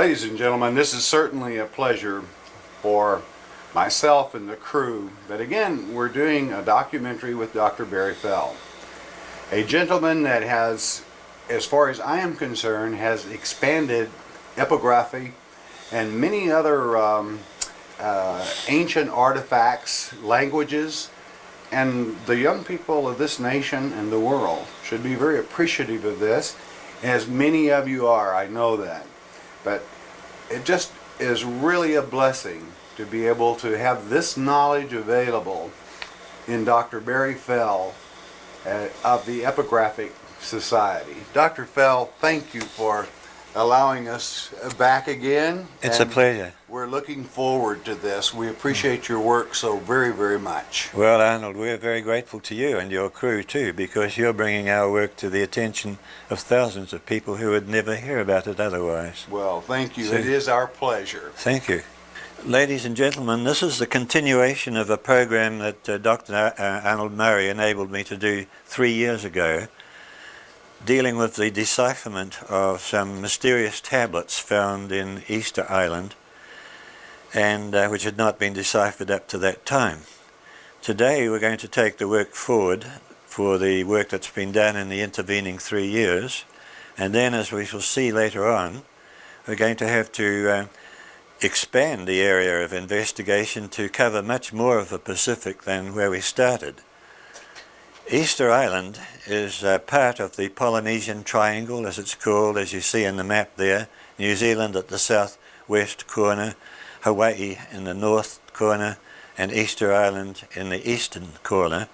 Ladies and gentlemen, this is certainly a pleasure for myself and the crew that again we're doing a documentary with Dr. Barry Fell, a gentleman that has, as far as I am concerned, has expanded epigraphy and many other ancient artifacts, languages, and the young people of this nation and the world should be very appreciative of this, as many of you are, I know that. But it just is really a blessing to be able to have this knowledge available in Dr. Barry Fell of the Epigraphic Society. Dr. Fell, thank you for allowing us back again. It's a pleasure. We're looking forward to this. We appreciate your work so very, very much. Well, Arnold, we're very grateful to you and your crew too, because you're bringing our work to the attention of thousands of people who would never hear about it otherwise. Well, thank you. So, it is our pleasure. Thank you. Ladies and gentlemen, this is the continuation of a program that Dr. Arnold Murray enabled me to do 3 years ago, dealing with the decipherment of some mysterious tablets found in Easter Island, and which had not been deciphered up to that time. Today we're going to take the work forward for the work that's been done in the intervening 3 years, and then, as we shall see later on, we're going to have to expand the area of investigation to cover much more of the Pacific than where we started. Easter Island is part of the Polynesian Triangle, as it's called, as you see in the map there. New Zealand at the southwest corner, Hawaii in the north corner, and Easter Island in the eastern corner,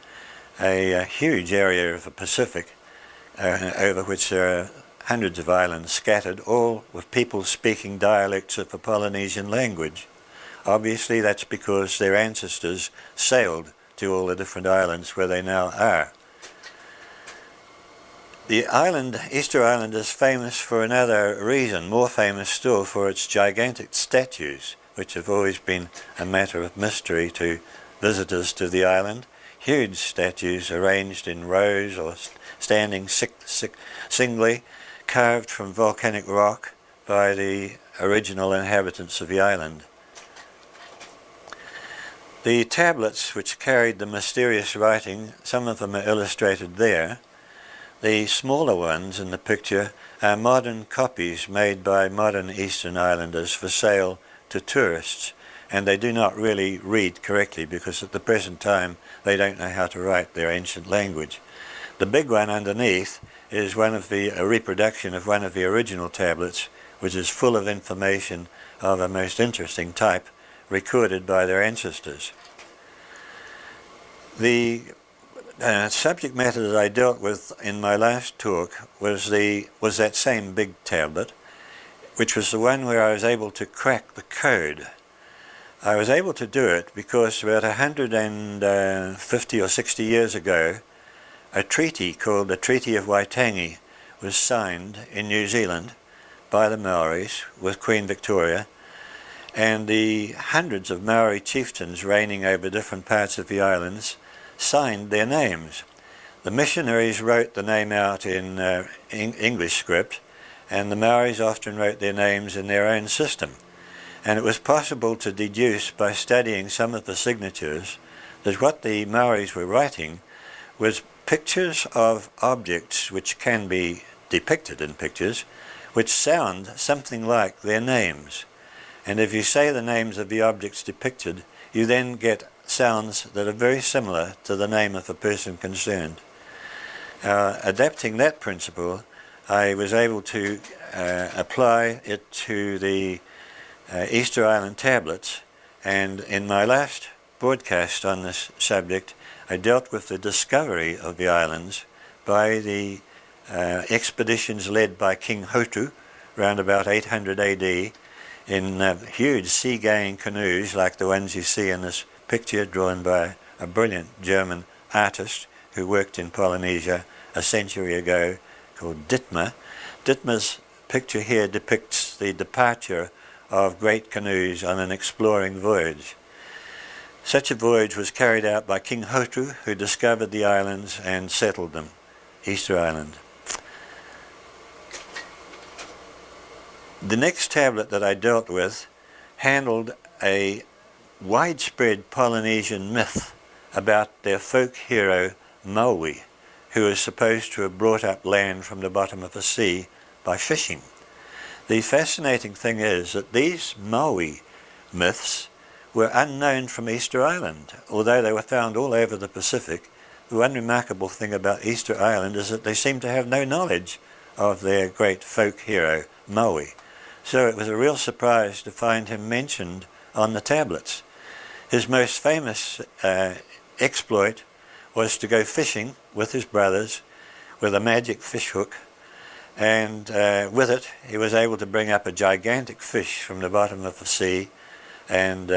a huge area of the Pacific over which there are hundreds of islands scattered, all with people speaking dialects of the Polynesian language. Obviously that's because their ancestors sailed to all the different islands where they now are. The island, Easter Island, is famous for another reason, more famous still for its gigantic statues, which have always been a matter of mystery to visitors to the island. Huge statues arranged in rows or standing singly, carved from volcanic rock by the original inhabitants of the island. The tablets which carried the mysterious writing, some of them are illustrated there. The smaller ones in the picture are modern copies made by modern Eastern Islanders for sale to tourists, and they do not really read correctly because at the present time they don't know how to write their ancient language. The big one underneath is a reproduction of one of the original tablets, which is full of information of a most interesting type, recorded by their ancestors. The subject matter that I dealt with in my last talk was that same big tablet, which was the one where I was able to crack the code. I was able to do it because about 150 or 60 years ago, a treaty called the Treaty of Waitangi was signed in New Zealand by the Maoris with Queen Victoria, and the hundreds of Maori chieftains reigning over different parts of the islands signed their names. The missionaries wrote the name out in English script, and the Maoris often wrote their names in their own system. And it was possible to deduce by studying some of the signatures that what the Maoris were writing was pictures of objects which can be depicted in pictures, which sound something like their names. And if you say the names of the objects depicted, you then get sounds that are very similar to the name of the person concerned. Adapting that principle, I was able to apply it to the Easter Island tablets, and in my last broadcast on this subject, I dealt with the discovery of the islands by the expeditions led by King Hotu around about 800 AD in huge sea-going canoes like the ones you see in this picture, drawn by a brilliant German artist who worked in Polynesia a century ago, called Dittmer. Dittmer's picture here depicts the departure of great canoes on an exploring voyage. Such a voyage was carried out by King Hotu, who discovered the islands and settled them, Easter Island. The next tablet that I dealt with handled a widespread Polynesian myth about their folk hero Maui, who is supposed to have brought up land from the bottom of the sea by fishing. The fascinating thing is that these Maui myths were unknown from Easter Island, although they were found all over the Pacific. The one remarkable thing about Easter Island is that they seem to have no knowledge of their great folk hero Maui. So it was a real surprise to find him mentioned on the tablets. His most famous exploit was to go fishing with his brothers with a magic fish hook, and with it he was able to bring up a gigantic fish from the bottom of the sea, and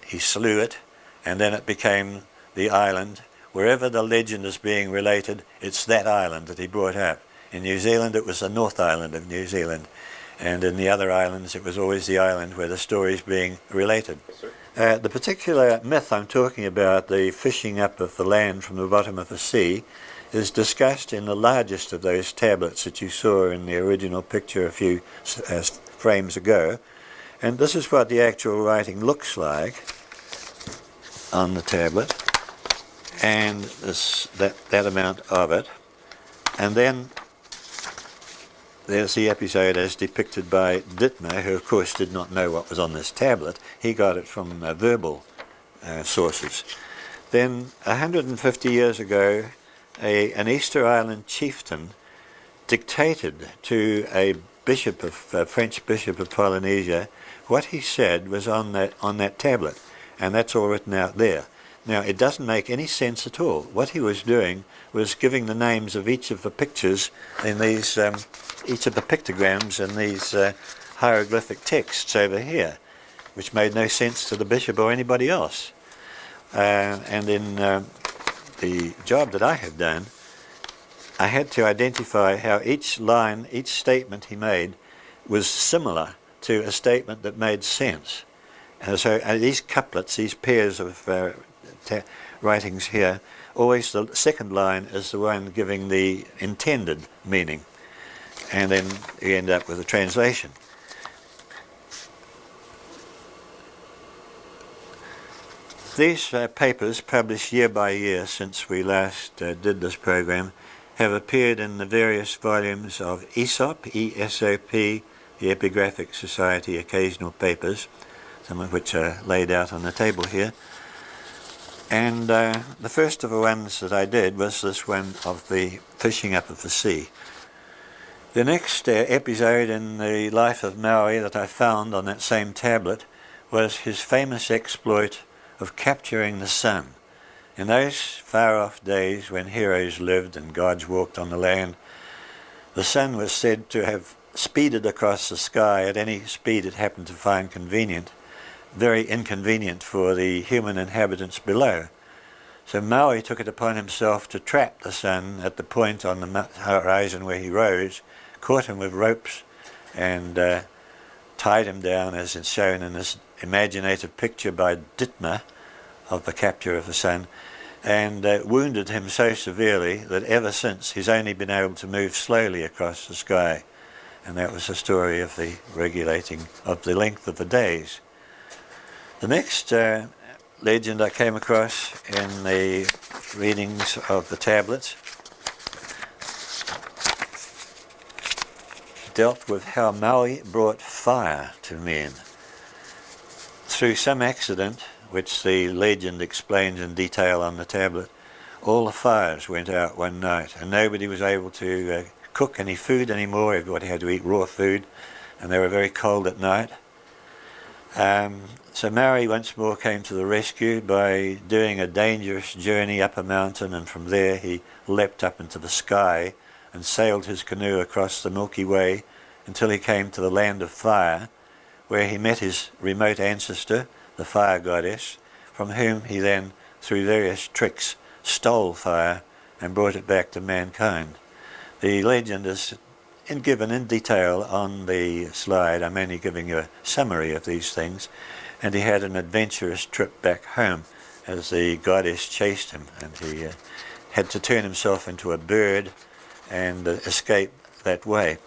he slew it, and then it became the island. Wherever the legend is being related, it's that island that he brought up. In New Zealand it was the North Island of New Zealand, and in the other islands it was always the island where the story is being related. The particular myth I'm talking about, the fishing up of the land from the bottom of the sea, is discussed in the largest of those tablets that you saw in the original picture a few frames ago. And this is what the actual writing looks like on the tablet, and that amount of it. And then there's the episode as depicted by Dittmer, who of course did not know what was on this tablet. He got it from verbal sources. Then 150 years ago, an Easter Island chieftain dictated to a bishop of French bishop of Polynesia what he said was on that tablet, and that's all written out there. Now, it doesn't make any sense at all. What he was doing was giving the names of each of the pictures in these, each of the pictograms in these hieroglyphic texts over here, which made no sense to the bishop or anybody else. And in the job that I have done, I had to identify how each line, each statement he made was similar to a statement that made sense. And so these couplets, these pairs of writings here, always the second line is the one giving the intended meaning, and then you end up with a translation. These papers, published year by year since we last did this program, have appeared in the various volumes of ESOP, E-S-O-P, the Epigraphic Society Occasional Papers, some of which are laid out on the table here. And the first of the ones that I did was this one of the fishing up of the sea. The next episode in the life of Maui that I found on that same tablet was his famous exploit of capturing the sun. In those far-off days when heroes lived and gods walked on the land, the sun was said to have speeded across the sky at any speed it happened to find convenient, very inconvenient for the human inhabitants below. So Maui took it upon himself to trap the sun at the point on the horizon where he rose, caught him with ropes, and tied him down, as is shown in this imaginative picture by Dittmer of the capture of the sun, and wounded him so severely that ever since he's only been able to move slowly across the sky. And that was the story of the regulating of the length of the days. The next legend I came across in the readings of the tablets dealt with how Maui brought fire to men. Through some accident, which the legend explains in detail on the tablet, all the fires went out one night and nobody was able to cook any food anymore. Everybody had to eat raw food, and they were very cold at night. So Maui once more came to the rescue by doing a dangerous journey up a mountain, and from there he leapt up into the sky and sailed his canoe across the Milky Way until he came to the land of fire, where he met his remote ancestor, the fire goddess, from whom he then, through various tricks, stole fire and brought it back to mankind. The legend is given in detail on the slide. I'm only giving you a summary of these things. And he had an adventurous trip back home as the goddess chased him, and he had to turn himself into a bird and escape that way.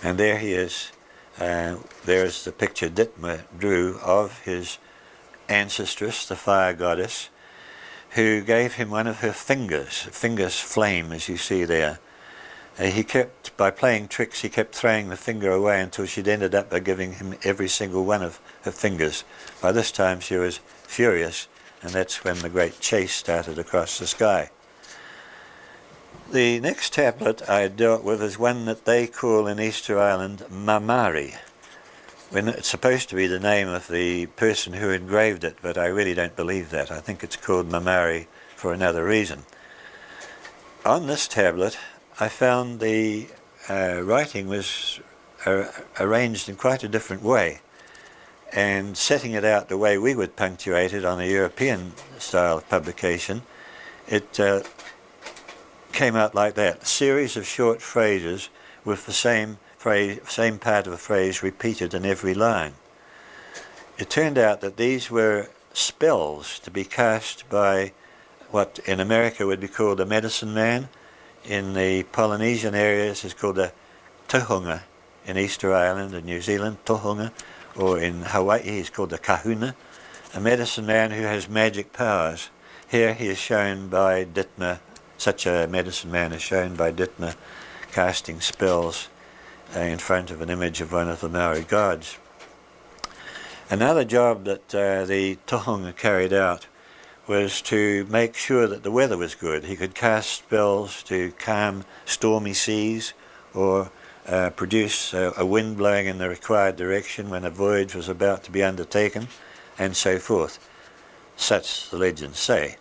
And there he is. There's the picture Ditmar drew of his ancestress, the fire goddess, who gave him one of her fingers flame, as you see there. He kept, by playing tricks, he kept throwing the finger away until she'd ended up by giving him every single one of her fingers. By this time she was furious, and that's when the great chase started across the sky. The next tablet I dealt with is one that they call in Easter Island Mamari, when it's supposed to be the name of the person who engraved it, but I really don't believe that. I think it's called Mamari for another reason. On this tablet I found the writing was arranged in quite a different way, and setting it out the way we would punctuate it on a European style of publication, it came out like that: a series of short phrases with the same part of a phrase repeated in every line. It turned out that these were spells to be cast by what in America would be called a medicine man. In the Polynesian areas is called a tohunga. In Easter Island and New Zealand, tohunga, or in Hawaii is called a kahuna, a medicine man who has magic powers. Here he is shown by Ditmar, such a medicine man is shown by Ditmar casting spells in front of an image of one of the Maori gods. Another job that the tohunga carried out was to make sure that the weather was good. He could cast spells to calm stormy seas, or produce a wind blowing in the required direction when a voyage was about to be undertaken, and so forth. Such the legends say.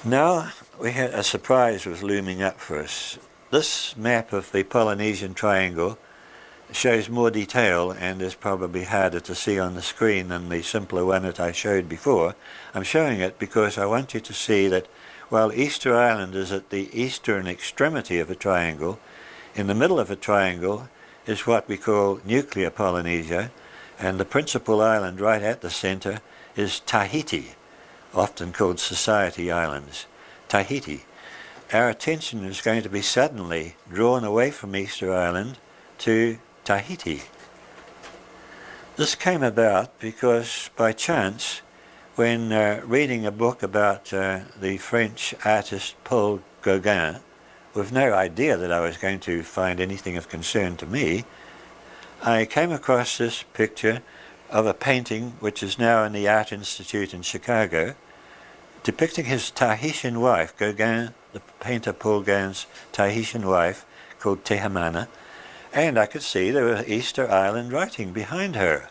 Now a surprise was looming up for us. This map of the Polynesian Triangle shows more detail and is probably harder to see on the screen than the simpler one that I showed before. I'm showing it because I want you to see that while Easter Island is at the eastern extremity of a triangle, in the middle of a triangle is what we call nuclear Polynesia, and the principal island right at the center is Tahiti, often called Society Islands. Tahiti. Our attention is going to be suddenly drawn away from Easter Island to Tahiti. This came about because, by chance, when reading a book about the French artist Paul Gauguin, with no idea that I was going to find anything of concern to me, I came across this picture of a painting which is now in the Art Institute in Chicago, depicting his Tahitian wife, Gauguin, the painter Paul Gauguin's Tahitian wife, called Tehamana, and I could see there was Easter Island writing behind her.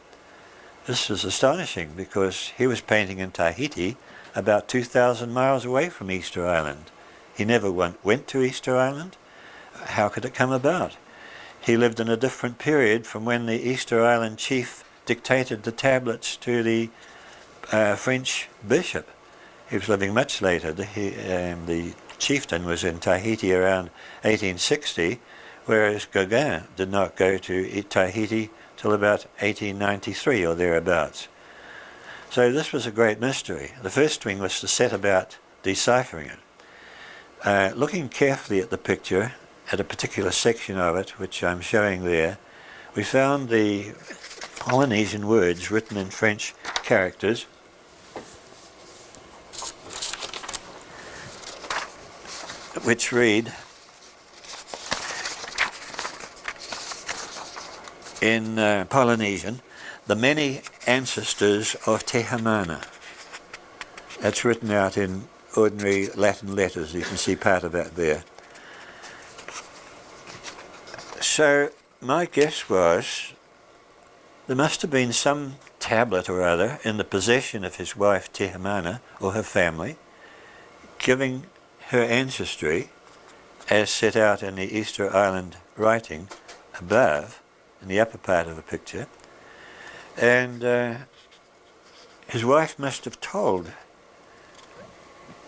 This was astonishing because he was painting in Tahiti, about 2,000 miles away from Easter Island. He never went to Easter Island. How could it come about? He lived in a different period from when the Easter Island chief dictated the tablets to the French bishop. He was living much later. The chieftain was in Tahiti around 1860, whereas Gauguin did not go to Tahiti till about 1893 or thereabouts. So this was a great mystery. The first thing was to set about deciphering it. Looking carefully at the picture, at a particular section of it, which I'm showing there, we found the Polynesian words written in French characters, which read in Polynesian, "The many ancestors of Tehamana." That's written out in ordinary Latin letters. You can see part of that there. So my guess was there must have been some tablet or other in the possession of his wife Tehamana or her family, giving her ancestry as set out in the Easter Island writing above, in the upper part of the picture, and his wife must have told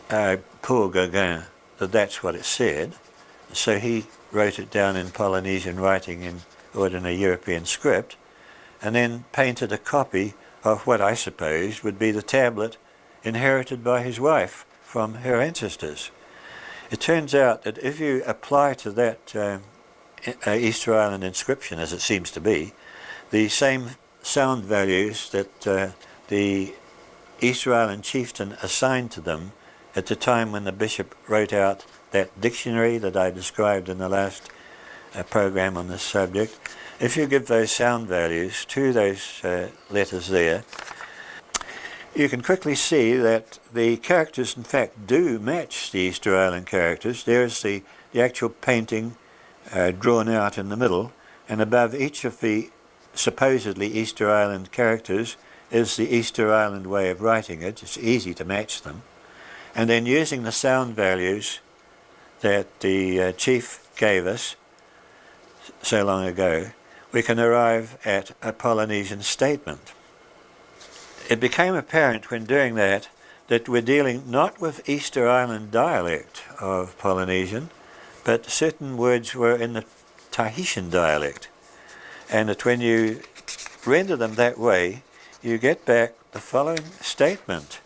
Paul Gauguin that that's what it said, so he wrote it down in Polynesian writing in ordinary European script, and then painted a copy of what I suppose would be the tablet inherited by his wife from her ancestors. It turns out that if you apply to that Easter Island inscription, as it seems to be, the same sound values that the Easter Island chieftain assigned to them at the time when the bishop wrote out that dictionary that I described in the last program on this subject. If you give those sound values to those letters there, you can quickly see that the characters in fact do match the Easter Island characters. There's the actual painting drawn out in the middle, and above each of the supposedly Easter Island characters is the Easter Island way of writing it. It's easy to match them. And then using the sound values that the chief gave us so long ago, we can arrive at a Polynesian statement. It became apparent when doing that we're dealing not with Easter Island dialect of Polynesian, but certain words were in the Tahitian dialect, and that when you render them that way, you get back the following statement.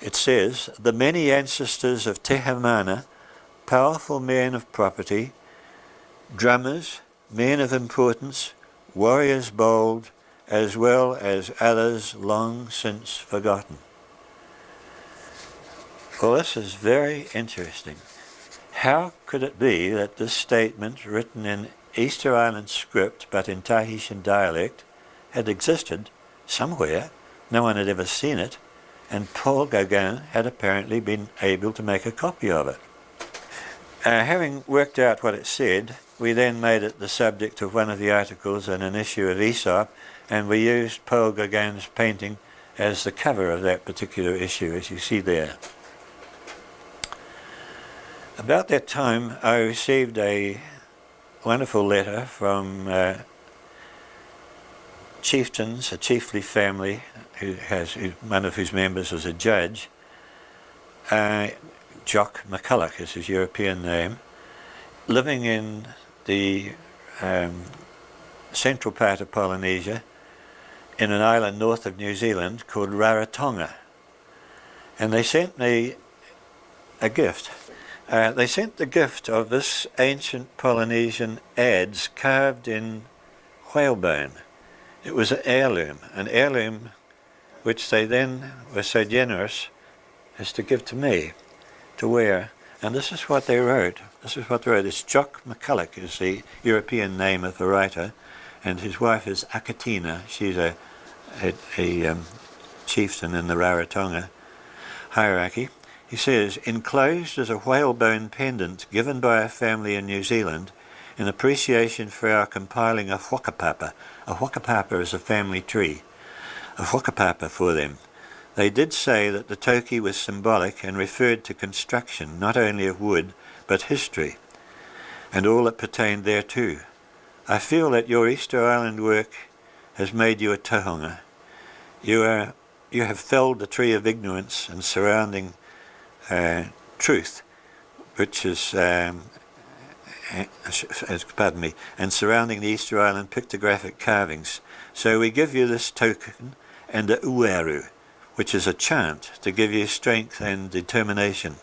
It says, "The many ancestors of Te Hamana, powerful men of property, drummers, men of importance, warriors bold, as well as others long since forgotten." Well, this is very interesting. How could it be that this statement, written in Easter Island script but in Tahitian dialect, had existed somewhere, no one had ever seen it, and Paul Gauguin had apparently been able to make a copy of it? Having worked out what it said, we then made it the subject of one of the articles in an issue of Aesop, and we used Paul Gauguin's painting as the cover of that particular issue, as you see there. About that time, I received a wonderful letter from chieftains, a chiefly family, one of whose members was a judge. Jock McCulloch is his European name, living in the central part of Polynesia, in an island north of New Zealand called Rarotonga. And they sent me a gift. They sent the gift of this ancient Polynesian adze carved in whalebone. It was an heirloom which they then were so generous as to give to me to wear. And this is what they wrote. It's Jock McCulloch is the European name of the writer, and his wife is Akatina. She's a chieftain in the Rarotonga hierarchy. He says, "Enclosed is a whalebone pendant given by a family in New Zealand in appreciation for our compiling a whakapapa." A whakapapa is a family tree. A whakapapa for them. They did say that the toki was symbolic and referred to construction, not only of wood, but history, and all that pertained thereto. I feel that your Easter Island work has made you a tohunga. You have felled the tree of ignorance and surrounding truth, which is, and surrounding the Easter Island pictographic carvings. So we give you this token and a ueru, which is a chant to give you strength and determination.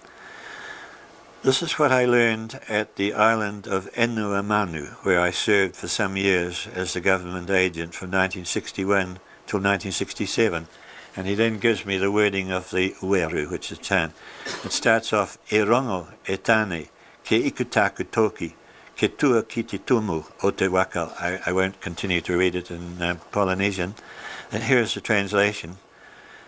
This is what I learned at the island of Enuamanu, where I served for some years as the government agent from 1961 till 1967. And he then gives me the wording of the ueru, which is chant. It starts off, "E rongo e tane, ke ikutaku toki, ke tua ki te tumu o te waka." I won't continue to read it in Polynesian. And here's the translation.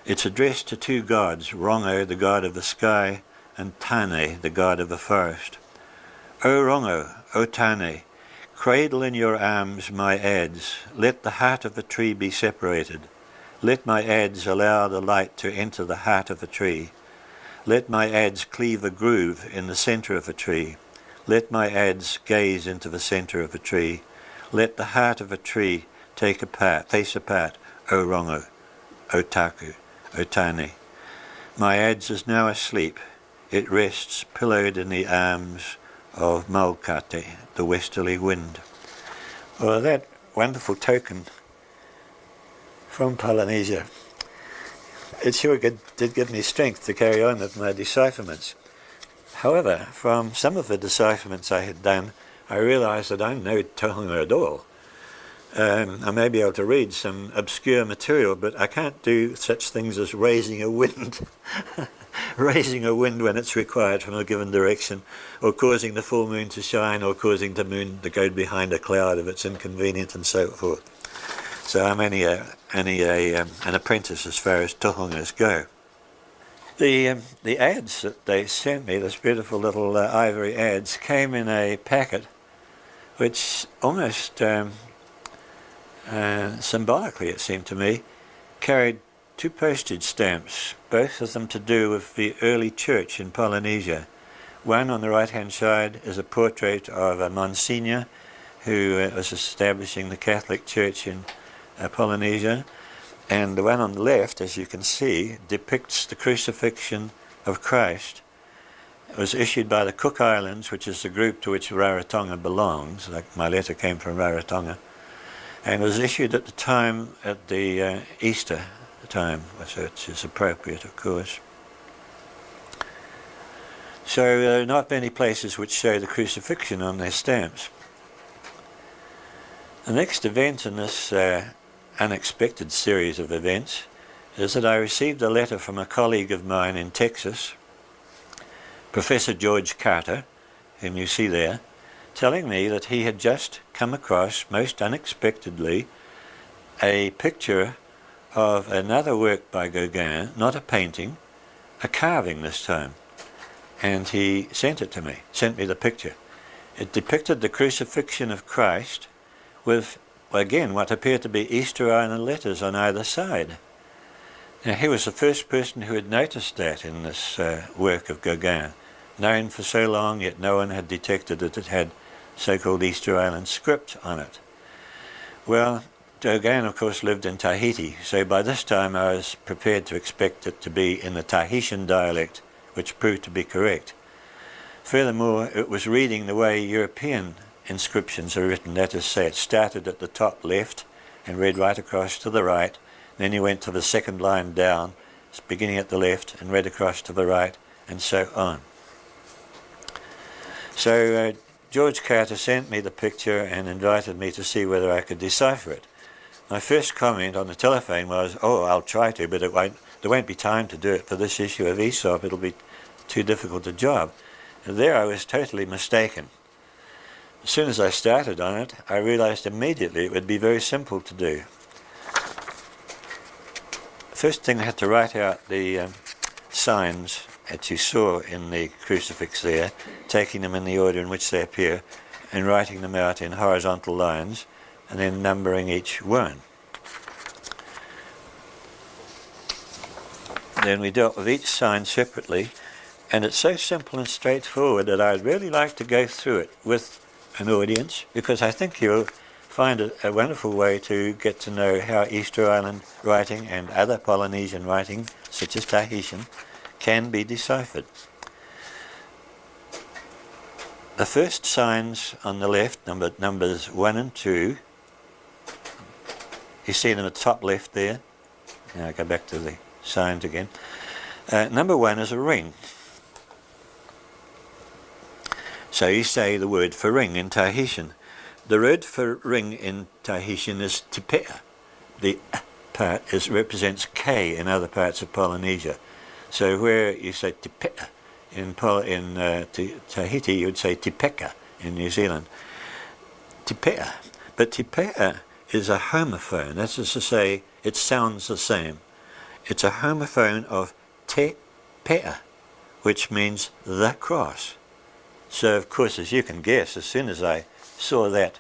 It's addressed to two gods, Rongo, the god of the sky, and Tane, the god of the forest. "O Rongo, O Tane, cradle in your arms my adze. Let the heart of the tree be separated. Let my adze allow the light to enter the heart of the tree. Let my adze cleave a groove in the center of the tree. Let my adze gaze into the center of the tree. Let the heart of a tree face apart, O Rongo, O Taku, O Tane. My adze is now asleep. It rests pillowed in the arms of Maukate, the westerly wind." Well, that wonderful token from Polynesia, it sure did give me strength to carry on with my decipherments. However, from some of the decipherments I had done, I realised that I'm no tohunga at all. I may be able to read some obscure material, but I can't do such things as raising a wind, raising a wind when it's required from a given direction, or causing the full moon to shine, or causing the moon to go behind a cloud if it's inconvenient, and so forth. So I'm only an apprentice as far as tohungas go. The ads that they sent me, those beautiful little ivory ads, came in a packet which almost symbolically, it seemed to me, carried 2 postage stamps, both of them to do with the early church in Polynesia. One on the right-hand side is a portrait of a Monsignor who was establishing the Catholic Church in Polynesia, and the one on the left, as you can see, depicts the crucifixion of Christ. It was issued by the Cook Islands, which is the group to which Rarotonga belongs. Like my letter came from Rarotonga, and was issued at the time at the Easter time, which is appropriate, of course. So there are not many places which show the crucifixion on their stamps. The next event in this unexpected series of events is that I received a letter from a colleague of mine in Texas, Professor George Carter, whom you see there, telling me that he had just come across, most unexpectedly, a picture of another work by Gauguin, not a painting, a carving this time. And he sent it to me, sent me the picture. It depicted the crucifixion of Christ with, again, what appeared to be Easter Island letters on either side. Now, he was the first person who had noticed that in this work of Gauguin. Known for so long, yet no one had detected that it had so-called Easter Island script on it. Well, Gauguin, of course, lived in Tahiti, so by this time I was prepared to expect it to be in the Tahitian dialect, which proved to be correct. Furthermore, it was reading the way European inscriptions are written. That is, say, it started at the top left and read right across to the right. Then you went to the second line down, beginning at the left, and read across to the right, and so on. So George Carter sent me the picture and invited me to see whether I could decipher it. My first comment on the telephone was, "Oh, I'll try to, but there won't be time to do it for this issue of Aesop. It'll be too difficult a job." And there I was totally mistaken. As soon as I started on it, I realized immediately it would be very simple to do. First thing, I had to write out the signs that you saw in the crucifix there, taking them in the order in which they appear, and writing them out in horizontal lines, and then numbering each one. Then we dealt with each sign separately, and it's so simple and straightforward that I'd really like to go through it with an audience, because I think you'll find it a wonderful way to get to know how Easter Island writing and other Polynesian writing, such as Tahitian, can be deciphered. The first signs on the left, numbers 1 and 2, you see them at the top left there. Now I go back to the signs again. Number 1 is a ring. So you say the word for ring in Tahitian. The word for ring in Tahitian is tipea. The part represents K in other parts of Polynesia. So where you say tipea in Tahiti, you would say tipeka in New Zealand. Tipea. But tipea is a homophone. That is to say, it sounds the same. It's a homophone of te pea, which means the cross. So, of course, as you can guess, as soon as I saw that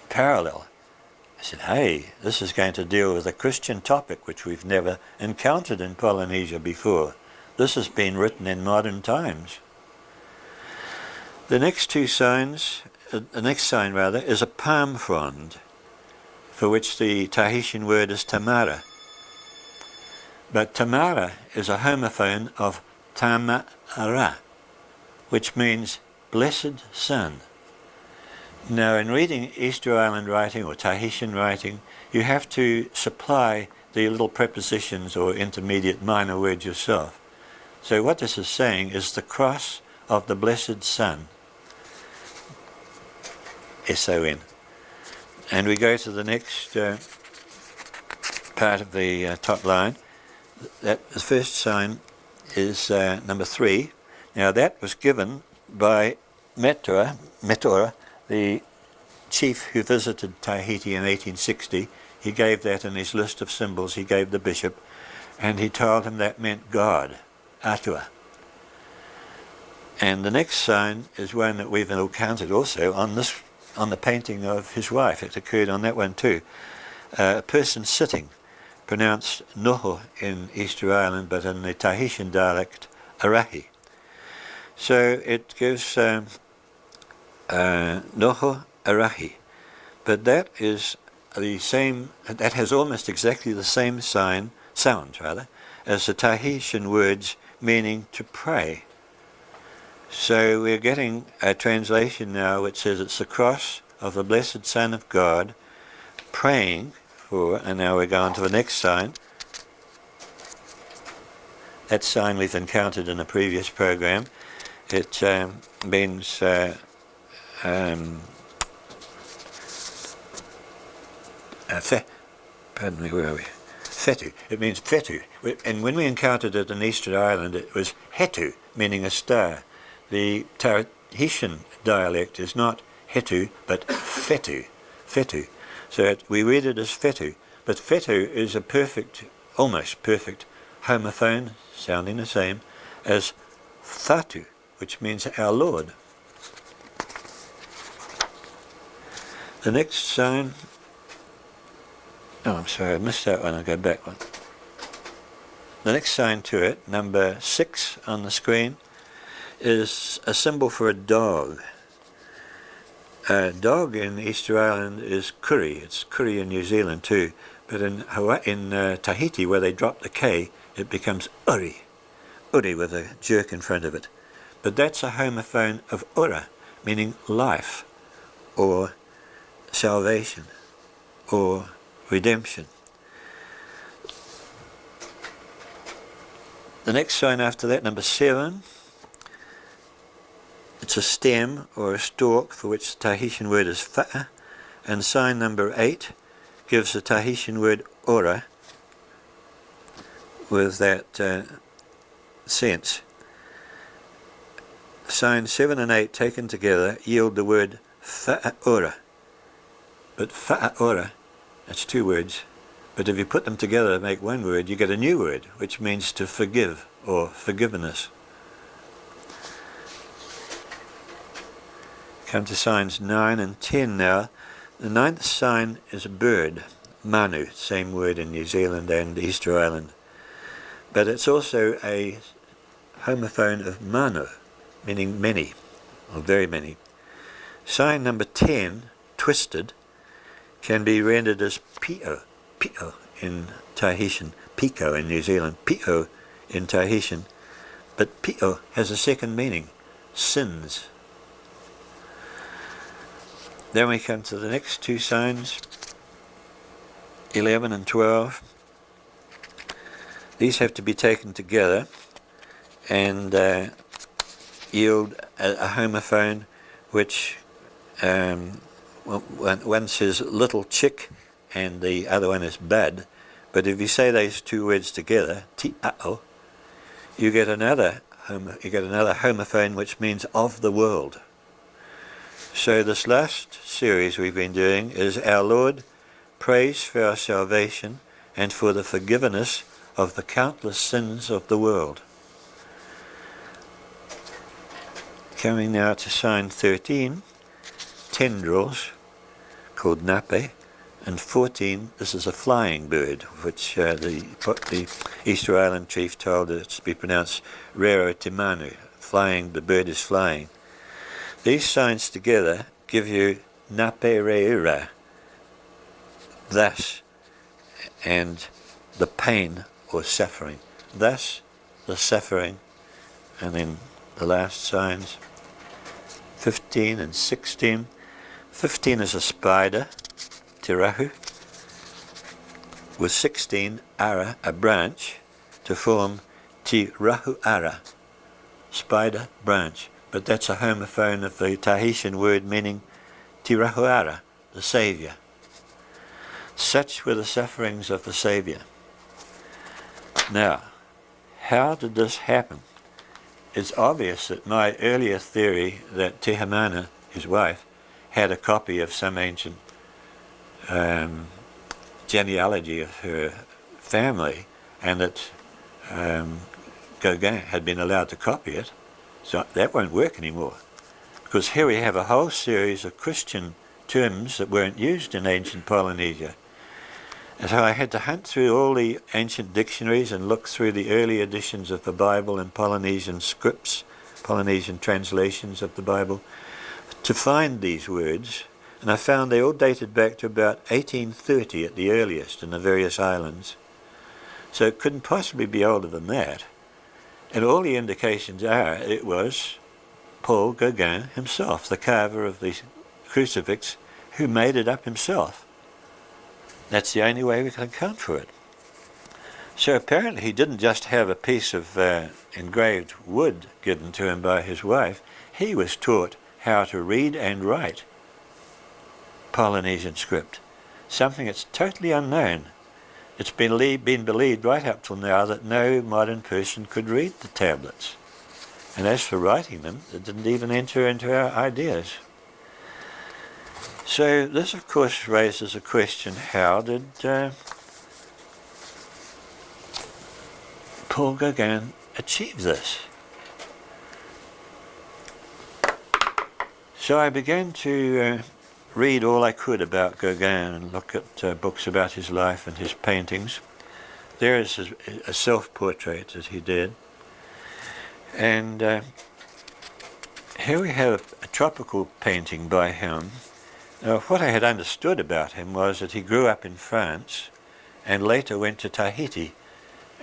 parallel, I said, hey, this is going to deal with a Christian topic which we've never encountered in Polynesia before. This has been written in modern times. The next sign is a palm frond, for which the Tahitian word is tamara. But tamara is a homophone of tamara, which means blessed sun. Now, in reading Easter Island writing or Tahitian writing, you have to supply the little prepositions or intermediate minor words yourself. So what this is saying is the cross of the blessed sun. S-O-N. And we go to the next part of the top line. The first sign is number 3. Now that was given by Metora, the chief who visited Tahiti in 1860. He gave that in his list of symbols he gave the bishop, and he told him that meant God, Atua. And the next sign is one that we've encountered also on the painting of his wife. It occurred on that one too. A person sitting, pronounced noho in Easter Island, but in the Tahitian dialect, arahi. So it gives noho arahi, but that is the same. That has almost exactly the same sound as the Tahitian words meaning to pray. So we're getting a translation now which says it's the cross of the Blessed Son of God praying for, and now we're going to the next sign. That sign we've encountered in a previous program. It means pardon me, where are we? Fetu. It means fetu. And when we encountered it in Easter Island, it was hetu, meaning a star. The Tahitian dialect is not hetu, but fetu. Fetu. So we read it as fetu. But fetu is a perfect, almost perfect, homophone, sounding the same, as thatu, which means our Lord. The next sign, oh, I'm sorry, I missed that one, I'll go back one. The next sign to it, number 6 on the screen, is a symbol for a dog. A dog in Easter Island is kuri. It's kuri in New Zealand too, but in Tahiti, where they drop the K, it becomes uri. Uri with a jerk in front of it. But that's a homophone of ura, meaning life, or salvation, or redemption. The next sign after that, number 7, it's a stem or a stalk for which the Tahitian word is fa'a, and sign number 8 gives the Tahitian word ora with that sense. Signs 7 and 8 taken together yield the word fa'aora. But fa'aora, that's 2 words, but if you put them together to make one word, you get a new word, which means to forgive or forgiveness. Come to signs 9 and 10 now. The 9th sign is a bird, manu, same word in New Zealand and Easter Island. But it's also a homophone of mano, meaning many, or very many. Sign number 10, twisted, can be rendered as pio, pio in Tahitian, pico in New Zealand, pio in Tahitian. But pio has a second meaning, sins. Then we come to the next 2 signs, 11 and 12. These have to be taken together and yield a homophone which one says little chick and the other one is bud. But if you say those 2 words together, ti'a'o, you get another homophone which means of the world. So this last series we've been doing is Our Lord prays for our salvation and for the forgiveness of the countless sins of the world. Coming now to sign 13, tendrils, called nape, and 14, this is a flying bird, which the Easter Island chief told it to be pronounced rero timanu, flying, the bird is flying. These signs together give you nape reira, thus, and the pain or suffering. Thus, the suffering, and then the last signs, 15 and 16. 15 is a spider, tirahu, with 16, ara, a branch, to form tirahu ara, spider branch. But that's a homophone of the Tahitian word meaning Tirahuara, the Saviour. Such were the sufferings of the Saviour. Now, how did this happen? It's obvious that my earlier theory that Te Hamana, his wife, had a copy of some ancient genealogy of her family, and that Gauguin had been allowed to copy it, so that won't work anymore. Because here we have a whole series of Christian terms that weren't used in ancient Polynesia. And so I had to hunt through all the ancient dictionaries and look through the early editions of the Bible and Polynesian scripts, Polynesian translations of the Bible, to find these words. And I found they all dated back to about 1830 at the earliest in the various islands. So it couldn't possibly be older than that. And all the indications are it was Paul Gauguin himself, the carver of the crucifix, who made it up himself. That's the only way we can account for it. So apparently he didn't just have a piece of engraved wood given to him by his wife. He was taught how to read and write Polynesian script, something that's totally unknown. It's been believed right up till now that no modern person could read the tablets. And as for writing them, it didn't even enter into our ideas. So this, of course, raises a question: how did Paul Gauguin achieve this? So I began to read all I could about Gauguin and look at books about his life and his paintings. There is a self-portrait that he did. And here we have a tropical painting by him. Now, what I had understood about him was that he grew up in France and later went to Tahiti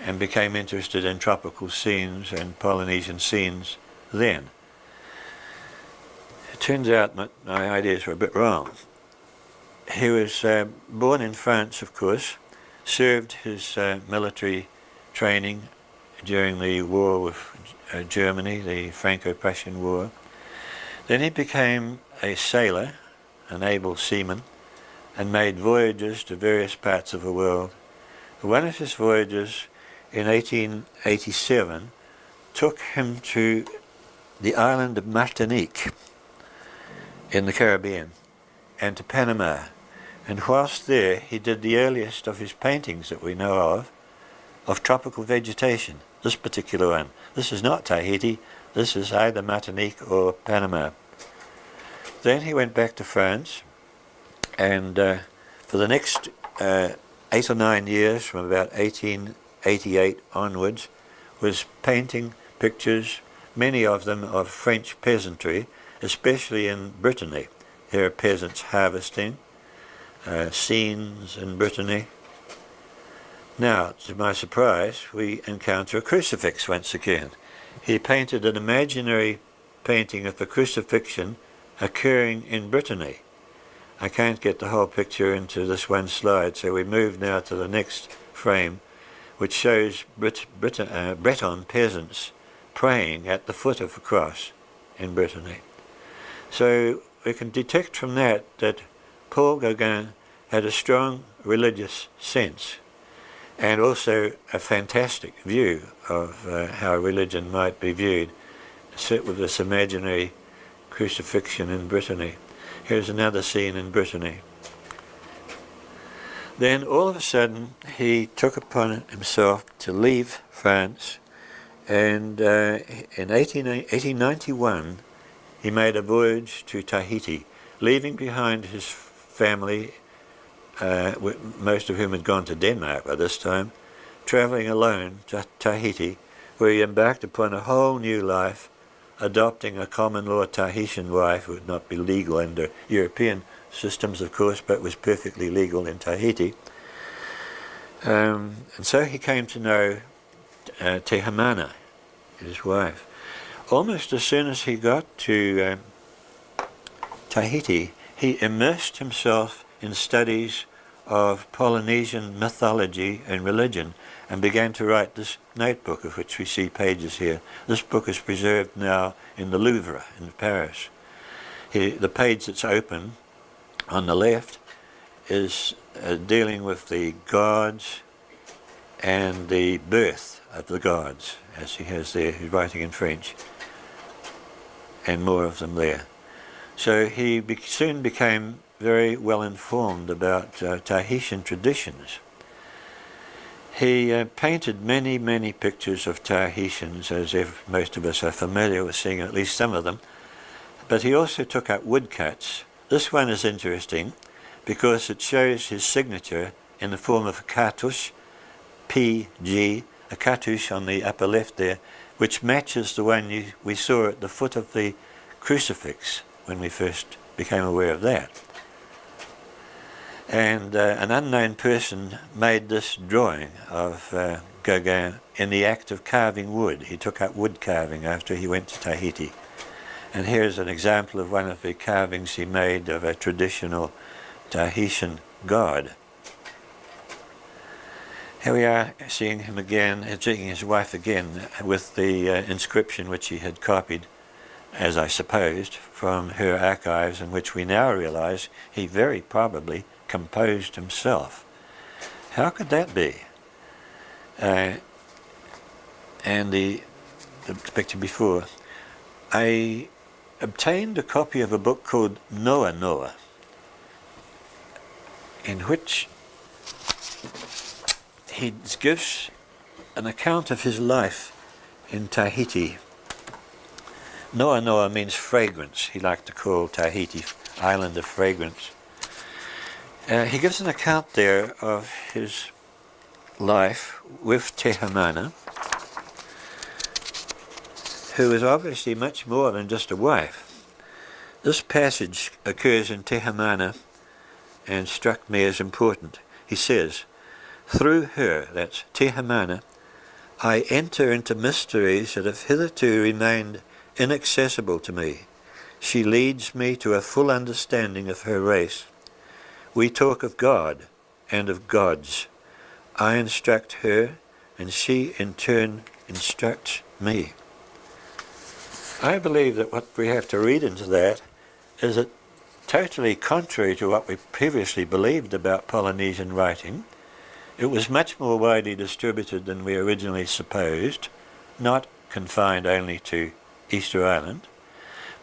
and became interested in tropical scenes and Polynesian scenes then. It turns out my ideas were a bit wrong. He was born in France, of course, served his military training during the war with Germany, the Franco-Prussian War. Then he became a sailor, an able seaman, and made voyages to various parts of the world. One of his voyages in 1887 took him to the island of Martinique in the Caribbean and to Panama. And whilst there he did the earliest of his paintings that we know of tropical vegetation. This particular one. This is not Tahiti, this is either Martinique or Panama. Then he went back to France, and for the next 8 or 9 years, from about 1888 onwards, was painting pictures, many of them of French peasantry, especially in Brittany. Here are peasants harvesting, scenes in Brittany. Now, to my surprise, we encounter a crucifix once again. He painted an imaginary painting of the crucifixion occurring in Brittany. I can't get the whole picture into this one slide, so we move now to the next frame, which shows Breton peasants praying at the foot of the cross in Brittany. So we can detect from that Paul Gauguin had a strong religious sense and also a fantastic view of how religion might be viewed, set with this imaginary crucifixion in Brittany. Here's another scene in Brittany. Then all of a sudden he took upon himself to leave France, and in 1891 he made a voyage to Tahiti, leaving behind his family, most of whom had gone to Denmark by this time, travelling alone to Tahiti, where he embarked upon a whole new life, adopting a common law Tahitian wife who would not be legal under European systems, of course, but was perfectly legal in Tahiti. And so he came to know Te Hamana, his wife. Almost as soon as he got to Tahiti, he immersed himself in studies of Polynesian mythology and religion and began to write this notebook, of which we see pages here. This book is preserved now in the Louvre in Paris. The page that's open on the left is dealing with the gods and the birth of the gods, as he has there. He's writing in French, and more of them there. So he soon became very well informed about Tahitian traditions. He painted many, many pictures of Tahitians, as if most of us are familiar with seeing at least some of them. But he also took out woodcuts. This one is interesting because it shows his signature in the form of a cartouche, PG, a cartouche on the upper left there, which matches the one we saw at the foot of the crucifix when we first became aware of that. And an unknown person made this drawing of Gauguin in the act of carving wood. He took up wood carving after he went to Tahiti. And here's an example of one of the carvings he made of a traditional Tahitian god. Here we are seeing him again, seeing his wife again, with the inscription which he had copied, as I supposed, from her archives, and which we now realize he very probably composed himself. How could that be? And the picture before, I obtained a copy of a book called Noa Noa, in which he gives an account of his life in Tahiti. Noa Noa means fragrance. He liked to call Tahiti island of fragrance. He gives an account there of his life with Te Hamana, who is obviously much more than just a wife. This passage occurs in Te Hamana and struck me as important. He says, "Through her," that's Te Hamana, "I enter into mysteries that have hitherto remained inaccessible to me. She leads me to a full understanding of her race. We talk of God and of gods. I instruct her, and she in turn instructs me." I believe that what we have to read into that is that, totally contrary to what we previously believed about Polynesian writing, it was much more widely distributed than we originally supposed, not confined only to Easter Island,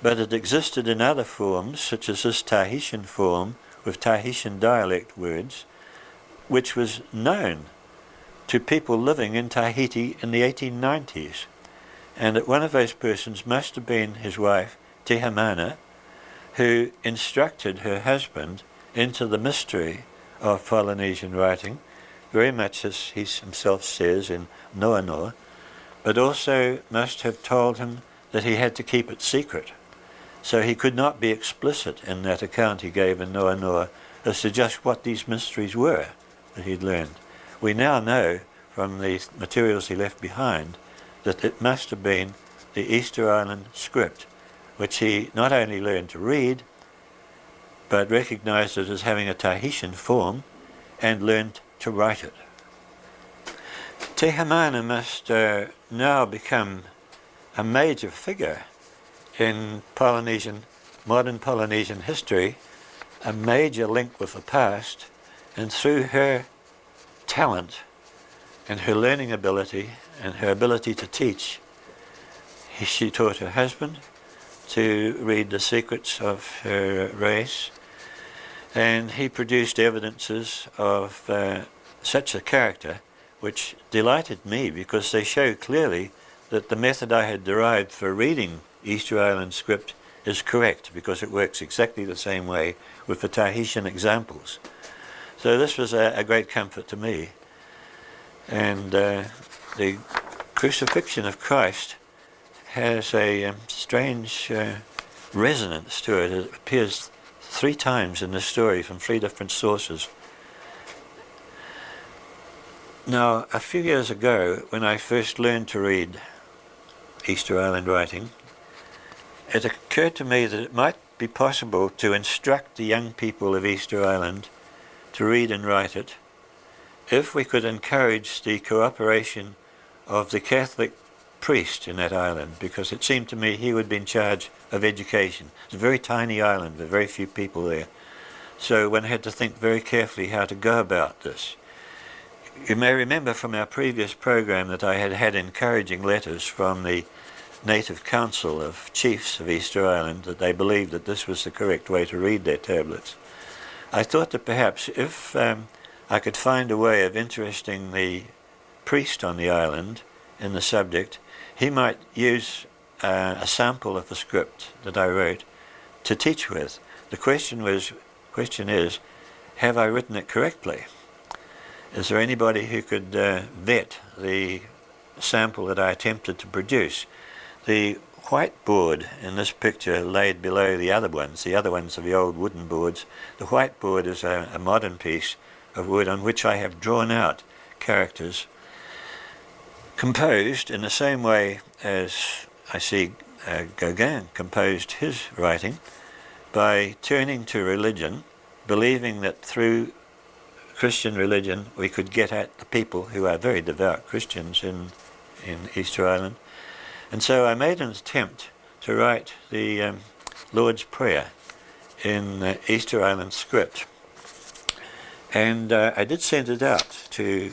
but it existed in other forms, such as this Tahitian form with Tahitian dialect words, which was known to people living in Tahiti in the 1890s, and that one of those persons must have been his wife, Te Hamana, who instructed her husband into the mystery of Polynesian writing, very much as he himself says in Noa Noa, but also must have told him that he had to keep it secret. So he could not be explicit in that account he gave in Noa Noa as to just what these mysteries were that he'd learned. We now know from the materials he left behind that it must have been the Easter Island script, which he not only learned to read, but recognized it as having a Tahitian form and learned to write it. Te Hamana must now become a major figure in modern Polynesian history, a major link with the past, and through her talent and her learning ability and her ability to teach, she taught her husband to read the secrets of her race, and he produced evidences of such a character which delighted me, because they show clearly that the method I had derived for reading Easter Island script is correct, because it works exactly the same way with the Tahitian examples. So this was a great comfort to me. And the crucifixion of Christ has a strange resonance to it. It appears 3 times in the story from 3 different sources. Now, a few years ago, when I first learned to read Easter Island writing, it occurred to me that it might be possible to instruct the young people of Easter Island to read and write it if we could encourage the cooperation of the Catholic priest in that island, because it seemed to me he would be in charge of education. It's a very tiny island with very few people there. So one had to think very carefully how to go about this. You may remember from our previous program that I had had encouraging letters from the Native Council of Chiefs of Easter Island that they believed that this was the correct way to read their tablets. I thought that perhaps if I could find a way of interesting the priest on the island in the subject, he might use a sample of the script that I wrote to teach with. The question is, have I written it correctly? Is there anybody who could vet the sample that I attempted to produce? The whiteboard in this picture laid below the other ones are the old wooden boards. The whiteboard is a modern piece of wood on which I have drawn out characters composed in the same way as I see Gauguin composed his writing, by turning to religion, believing that through Christian religion we could get at the people who are very devout Christians in Easter Island. And so I made an attempt to write the Lord's Prayer in Easter Island script. And I did send it out to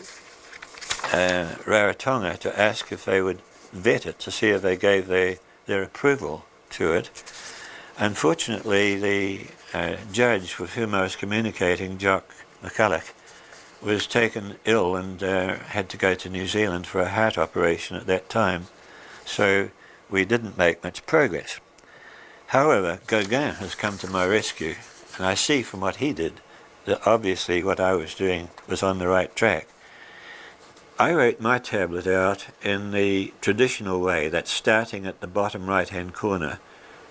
Rarotonga to ask if they would vet it, to see if they gave their approval to it. Unfortunately, the judge with whom I was communicating, Jock McCulloch, was taken ill and had to go to New Zealand for a heart operation at that time. So we didn't make much progress. However, Gauguin has come to my rescue, and I see from what he did that obviously what I was doing was on the right track. I wrote my tablet out in the traditional way, that's starting at the bottom right-hand corner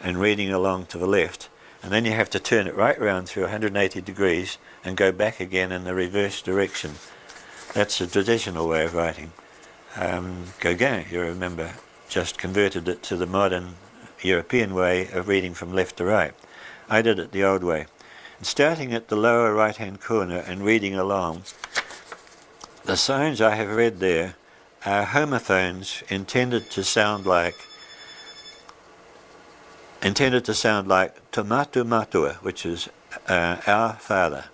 and reading along to the left, and then you have to turn it right round through 180 degrees and go back again in the reverse direction. That's the traditional way of writing. Gauguin, you remember, just converted it to the modern European way of reading from left to right. I did it the old way. And starting at the lower right-hand corner and reading along, the signs I have read there are homophones intended to sound like Tomatu Matua, which is our Father,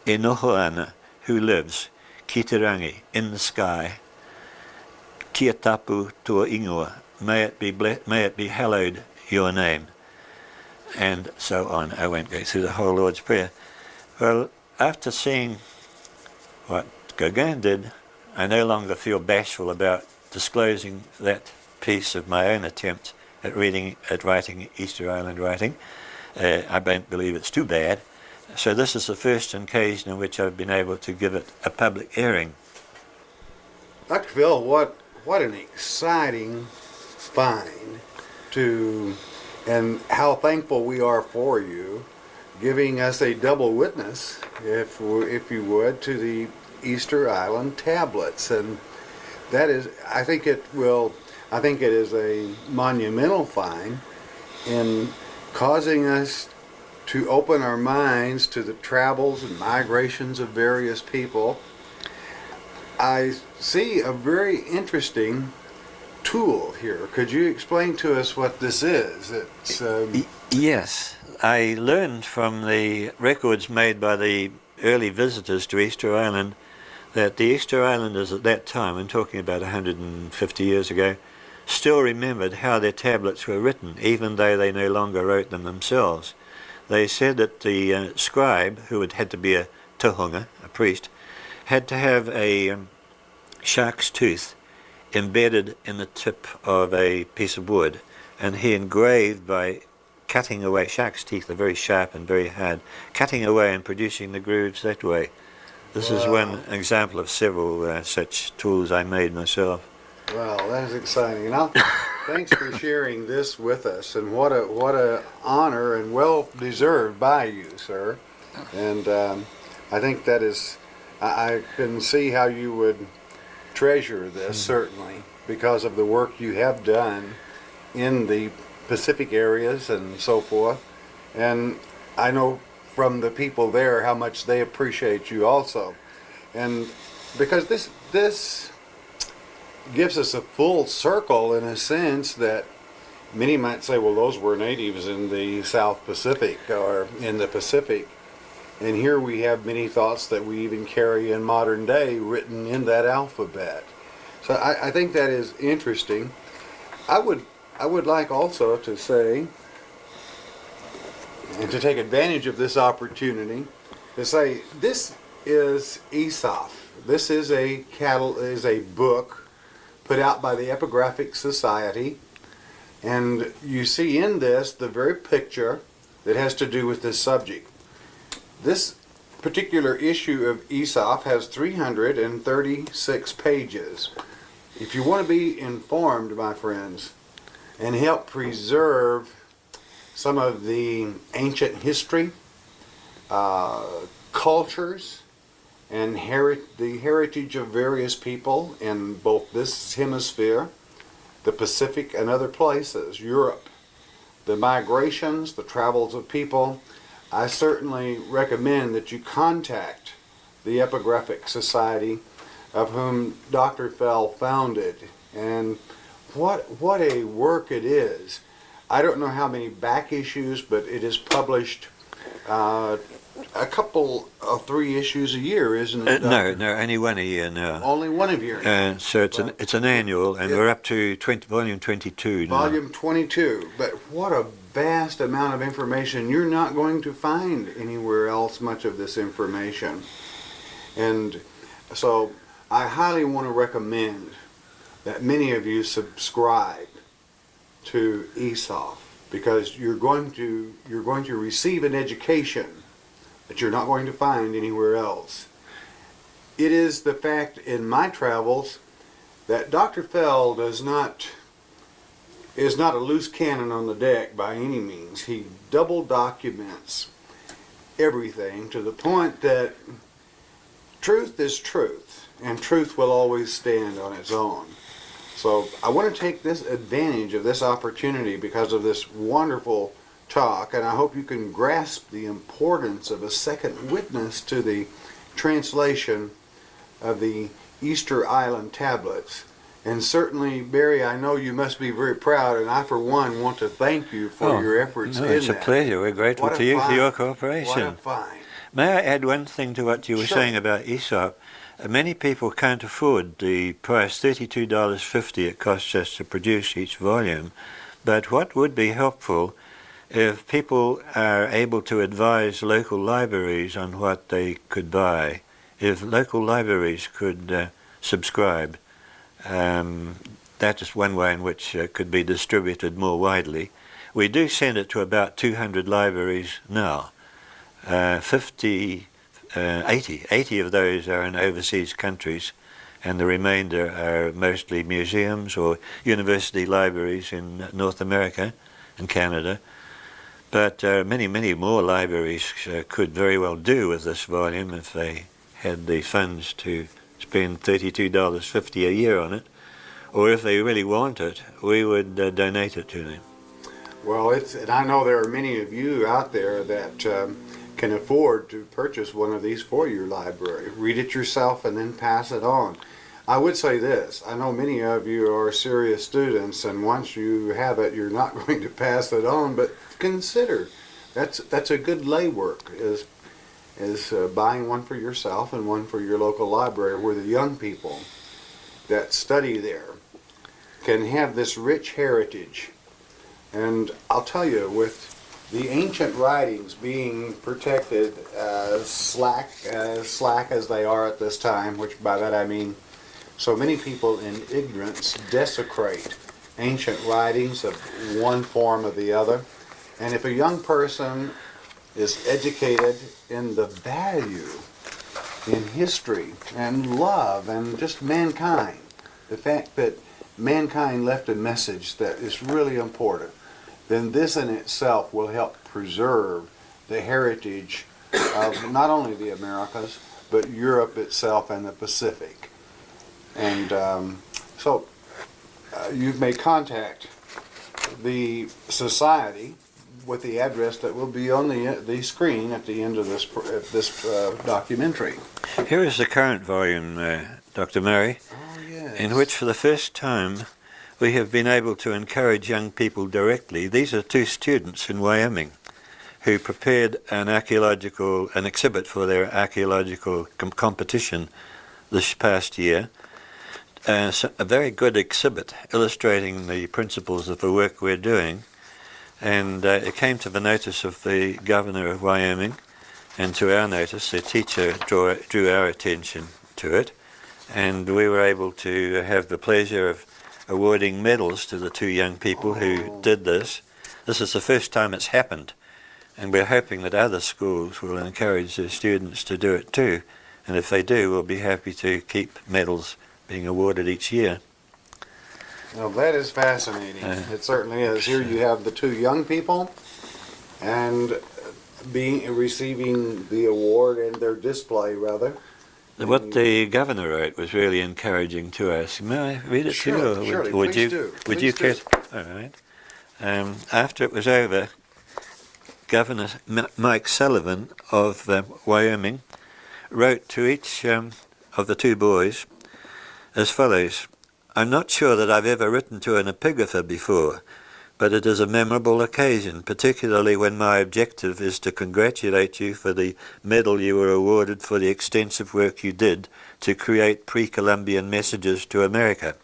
E Nohoana, who lives, Kitirangi, in the sky, Kia tapu tua ingoa, may it be hallowed your name, and so on. I won't go through the whole Lord's Prayer. Well, after seeing what Gauguin did, I no longer feel bashful about disclosing that piece of my own attempt at writing Easter Island writing. I don't believe it's too bad. So this is the first occasion in which I've been able to give it a public airing. Dr. Phil, what an exciting find, and how thankful we are for you giving us a double witness, if you would, to the Easter Island tablets. And that is, I think it is a monumental find in causing us to open our minds to the travels and migrations of various people. I see a very interesting tool here. Could you explain to us what this is? Yes, I learned from the records made by the early visitors to Easter Island that the Easter Islanders at that time, I'm talking about 150 years ago, still remembered how their tablets were written, even though they no longer wrote them themselves. They said that the scribe, who had to be a tohunga, a priest, had to have a shark's tooth embedded in the tip of a piece of wood, and he engraved by cutting away. Shark's teeth are very sharp and very hard, cutting away and producing the grooves that way. This is one example of several such tools I made myself. Wow, that is exciting. And thanks for sharing this with us, and what a honor, and well deserved by you, sir. And I think that is, I can see how you would treasure this, certainly, because of the work you have done in the Pacific areas and so forth. And I know from the people there how much they appreciate you also. And because this gives us a full circle, in a sense, that many might say, well, those were natives in the South Pacific or in the Pacific. And here we have many thoughts that we even carry in modern day written in that alphabet. So I think that is interesting. I would like also to say, and to take advantage of this opportunity, to say this is Aesop. This is a book put out by the Epigraphic Society, and you see in this the very picture that has to do with this subject. This particular issue of Aesop has 336 pages. If you want to be informed, my friends, and help preserve some of the ancient history, cultures, and the heritage of various people in both this hemisphere, the Pacific and other places, Europe, the migrations, the travels of people, I certainly recommend that you contact the Epigraphic Society, of whom Dr. Fell founded. And what a work it is. I don't know how many back issues, but it is published a couple of 3 issues a year, isn't it? No, only one a year now. Only one a year. So it's an annual, and we're up to volume 22 now. Volume 22. But what a vast amount of information. You're not going to find anywhere else much of this information. And so I highly want to recommend that many of you subscribe to Aesop, because you're going to receive an education that you're not going to find anywhere else. It is the fact in my travels that Dr. Fell is not a loose cannon on the deck by any means. He double documents everything to the point that truth is truth, and truth will always stand on its own. So I want to take this advantage of this opportunity because of this wonderful talk, and I hope you can grasp the importance of a second witness to the translation of the Easter Island tablets. And certainly, Barry, I know you must be very proud, and I, for one, want to thank you for your efforts in that. It's a pleasure. We're grateful to you for your cooperation. What a find. May I add one thing to what you were saying about Aesop? Many people can't afford the price, $32.50 it costs us to produce each volume. But what would be helpful if people are able to advise local libraries on what they could buy, if local libraries could subscribe. That is one way in which it could be distributed more widely. We do send it to about 200 libraries now. 80 of those are in overseas countries, and the remainder are mostly museums or university libraries in North America and Canada. But many more libraries could very well do with this volume if they had the funds to spend $32.50 a year on it, or if they really want it, we would donate it to them. Well, and I know there are many of you out there that can afford to purchase one of these for your library. Read it yourself and then pass it on. I would say this, I know many of you are serious students, and once you have it, you're not going to pass it on, but consider, that's a good lay work, is buying one for yourself and one for your local library, where the young people that study there can have this rich heritage. And I'll tell you, with the ancient writings being protected slack as they are at this time, which by that I mean so many people in ignorance desecrate ancient writings of one form or the other. And if a young person is educated in the value in history and love and just mankind, the fact that mankind left a message that is really important, then this in itself will help preserve the heritage of not only the Americas, but Europe itself and the Pacific. And so you may contact the Society with the address that will be on the screen at the end of this documentary. Here is the current volume, Dr. Murray, in which for the first time we have been able to encourage young people directly. These are 2 students in Wyoming who prepared an exhibit for their archaeological competition this past year. So a very good exhibit illustrating the principles of the work we're doing, and it came to the notice of the governor of Wyoming, and to our notice the teacher drew our attention to it, and we were able to have the pleasure of awarding medals to the two young people who did this. This is the first time it's happened, and we're hoping that other schools will encourage their students to do it too, and if they do, we'll be happy to keep medals being awarded each year. Well, that is fascinating. It certainly is. Here you have the two young people and receiving the award and their display, rather. What the governor wrote was really encouraging to us. May I read it to you? Or Surely, would please you? do. Would Please you do. care? All right. After it was over, Governor Mike Sullivan of Wyoming wrote to each of the two boys as follows: "I'm not sure that I've ever written to an epigrapher before, but it is a memorable occasion, particularly when my objective is to congratulate you for the medal you were awarded for the extensive work you did to create pre-Columbian messages to America.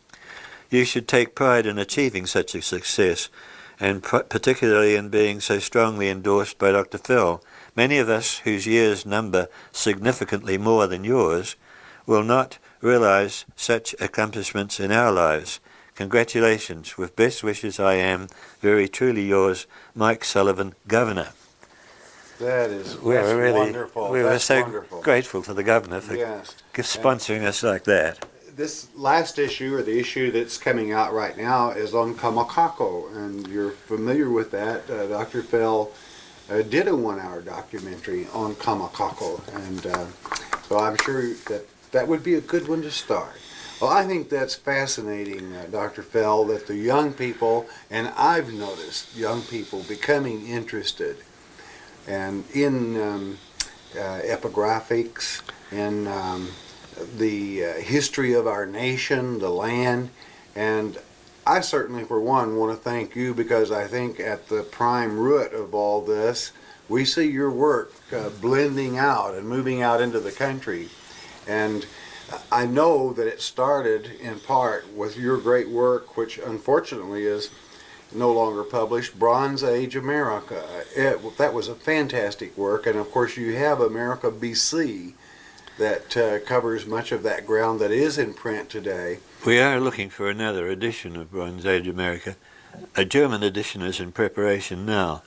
You should take pride in achieving such a success, and particularly in being so strongly endorsed by Dr. Fell. Many of us, whose years number significantly more than yours, will not realize such accomplishments in our lives. Congratulations. With best wishes, I am very truly yours, Mike Sullivan, Governor." That's really wonderful. We That's were so wonderful. grateful to the governor for sponsoring us like that. This last issue, or the issue that's coming out right now, is on Kamakaco, and you're familiar with that. Dr. Fell did a 1-hour documentary on Kamakaco, and so I'm sure that would be a good one to start. Well, I think that's fascinating, Dr. Fell, that the young people, and I've noticed young people becoming interested and in epigraphics, in the history of our nation, the land, and I certainly, for one, want to thank you, because I think at the prime root of all this, we see your work blending out and moving out into the country. And I know that it started in part with your great work, which unfortunately is no longer published, Bronze Age America. That was a fantastic work, and of course you have America BC that covers much of that ground that is in print today. We are looking for another edition of Bronze Age America. A German edition is in preparation now.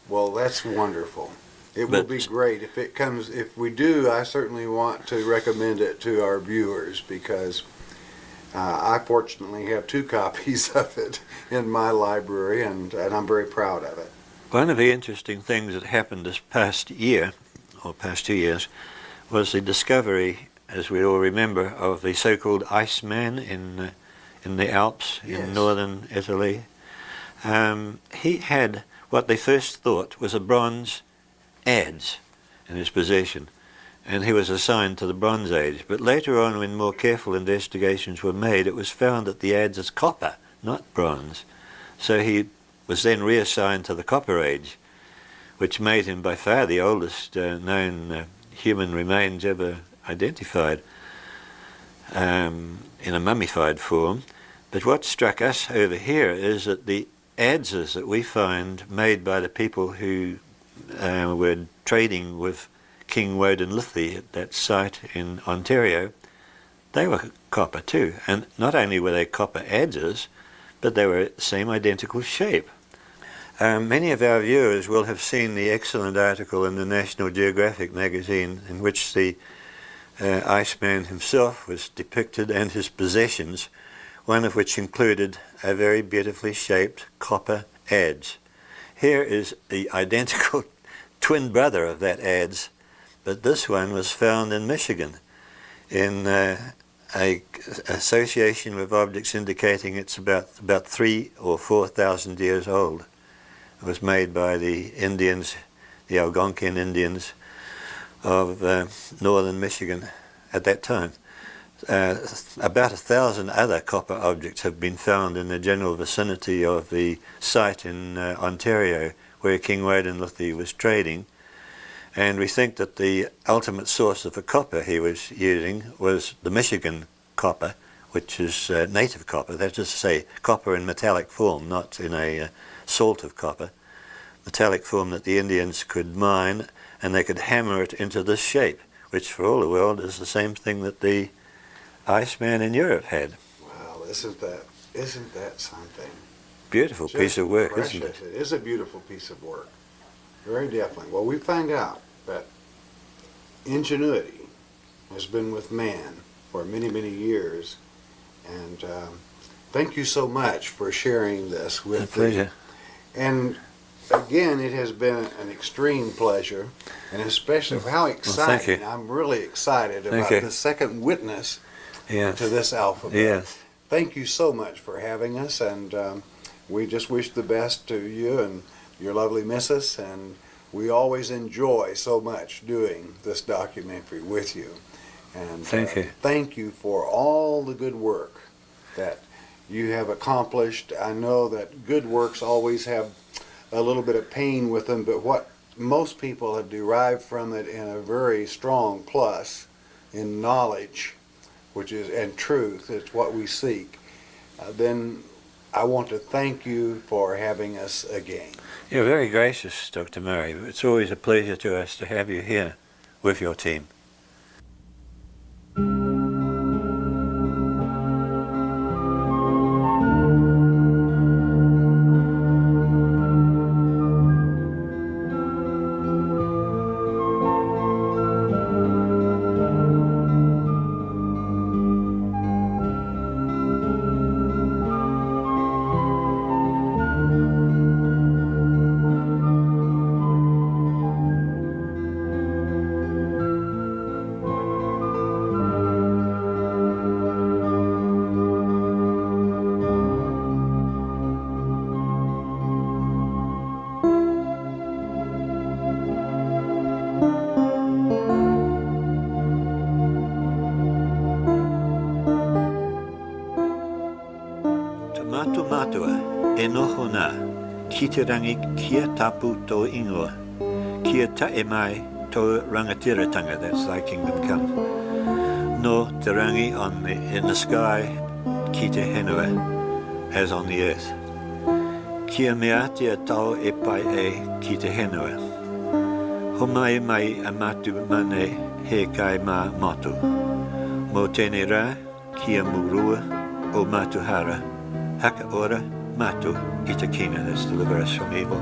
Well, that's wonderful. It will be great if it comes. If we do, I certainly want to recommend it to our viewers, because I fortunately have 2 copies of it in my library, and I'm very proud of it. One of the interesting things that happened this past year, or past 2 years, was the discovery, as we all remember, of the so-called Iceman in the Alps in northern Italy. He had what they first thought was a bronze adze in his possession, and he was assigned to the Bronze Age. But later on, when more careful investigations were made, it was found that the adze is copper, not bronze. So he was then reassigned to the Copper Age, which made him by far the oldest known human remains ever identified in a mummified form. But what struck us over here is that the adzes that we find made by the people who were trading with King Woden Lithi at that site in Ontario, they were copper too. And not only were they copper adzes, but they were the same identical shape. Many of our viewers will have seen the excellent article in the National Geographic magazine in which the Iceman himself was depicted and his possessions, one of which included a very beautifully shaped copper adze. Here is the identical twin brother of that adze, but this one was found in Michigan in a association with objects indicating it's about 3,000 or 4,000 years old. It was made by the Indians, the Algonquin Indians of northern Michigan at that time. About 1,000 other copper objects have been found in the general vicinity of the site in Ontario where King Waidenluthi was trading, and we think that the ultimate source of the copper he was using was the Michigan copper, which is native copper, that is to say, copper in metallic form, not in a salt of copper, metallic form that the Indians could mine, and they could hammer it into this shape, which for all the world is the same thing that the Iceman in Europe had. Wow, isn't that something? Beautiful Just piece of work, precious. isn't it? It is a beautiful piece of work. Very definitely. Well, we find out that ingenuity has been with man for many, many years. And thank you so much for sharing this with A pleasure. And again, it has been an extreme pleasure, and especially how exciting. Well, I'm really excited about the second witness to this alphabet. Yes. Thank you so much for having us, and we just wish the best to you and your lovely missus, and we always enjoy so much doing this documentary with you. And thank you for all the good work that you have accomplished. I know that good works always have a little bit of pain with them, but what most people have derived from it in a very strong plus in knowledge, which is, and truth, it's what we seek. Then I want to thank you for having us again. You're very gracious, Dr. Murray. It's always a pleasure to us to have you here with your team. Matua, e noho nā, ki te rangi kia tapu tō ingoa, kia tae mai tō rangatiratanga, that's thy kingdom come. No te rangi in the sky, ki te henua, as on the earth. Kia mea tia tau e pai e ki te henua. Homai mai a matu mane he kai mā matu. Mō tēnei rā, kia murua o matuhara. Haka ora matu itakina, that's deliver us from evil.